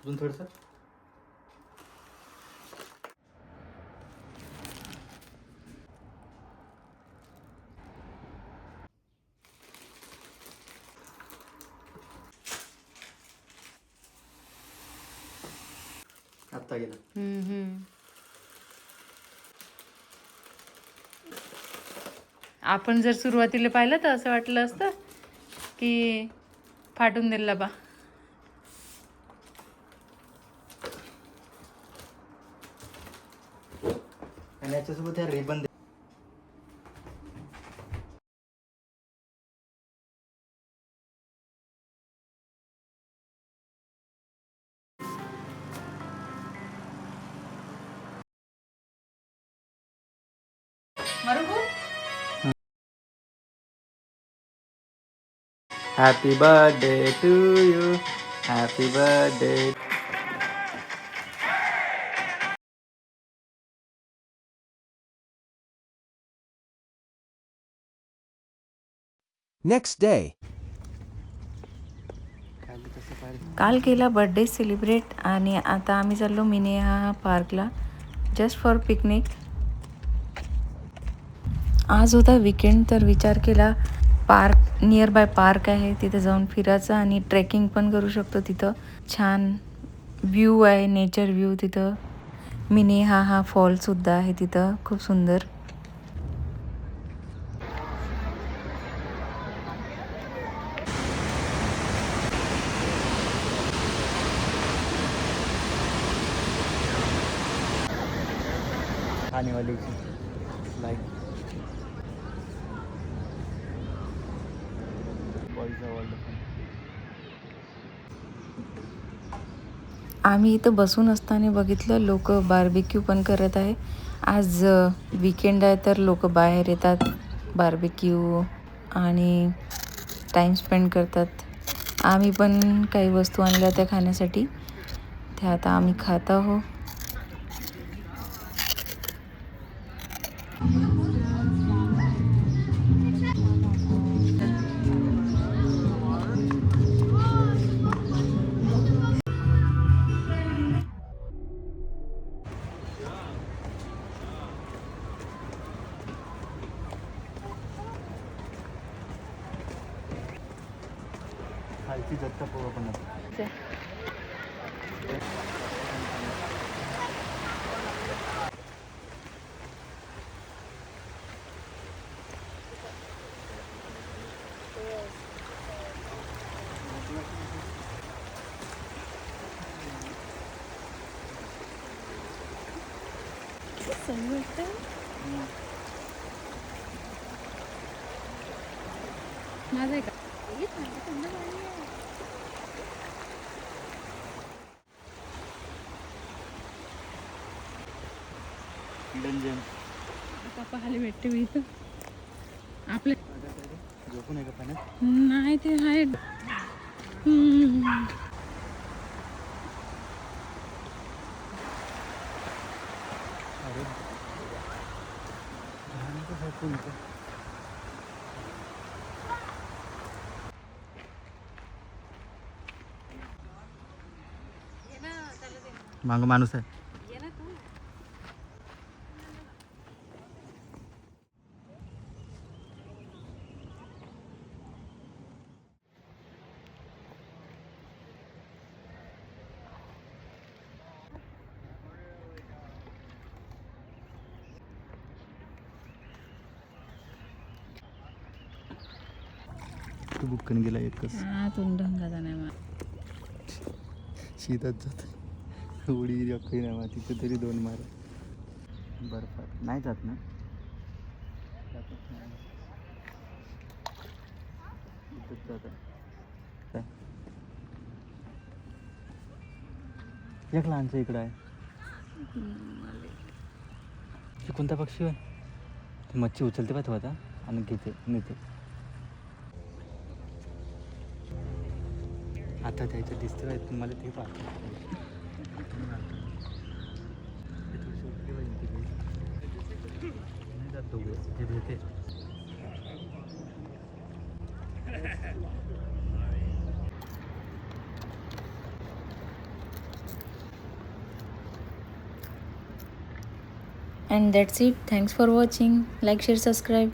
अजून थोडंसं. आत्ता गेला. आपण जर सुरुवातीला पाहिलं तर असं वाटलं असतं की फाटून दिला बा. आणि याच्यासोबत ह्या ribbon happy birthday to you. Happy birthday. Next day. काल केला बर्थडे सेलिब्रेट आणि आता आम्ही चाललो मिनिहा पार्कला जस्ट फॉर पिकनिक. आज होता विकेंड तर विचार केला पार्क नियर बाय पार्क आहे तिथे जाऊन फिरायचं आणि ट्रेकिंग पण करू शकतो. तिथं छान व्ह्यू आहे, नेचर व्ह्यू. तिथं मिनिहा फॉलसुद्धा आहे तिथं, खूप सुंदर. खाने वाली लाइक आम्ही इथं बसून असताना बघितलं लोक बार्बेक्यू पण करत आहे. आज विकेंड आहे तर लोक बाहेर येतात बार्बेक्यू आणि टाईम स्पेंड करतात. आम्ही पण काही वस्तू आणल्या त्या खाण्यासाठी, त्या आता आम्ही खात आहोत. खालची दत्ता पोहा पण असते. माझं का डंजन आता पाहायला भेटते मी इथं. आपल्या झोपून आहे का पाण्यात? नाही ते आहे. अरे झोपून मागं माणूस आहे. तू बुक्कन गेला एकच. तुम ढंगाचा नाही मग शीतात जात उडी अख्खी नाही मग तिथे तरी 2 मार. बर्फात नाही जात ना. जातच नाही. इथंच जात काय एक लहानचं इकडं आहे. ते कोणता पक्षी आहे? ते मच्छी उचलते पाहतो आता आणि घेते नेते. आता त्याचं दिसतं आहे तुम्हाला ते पाहतो. नाही जात दोघं ते भेटे. And that's it. Thanks for watching. Like share subscribe.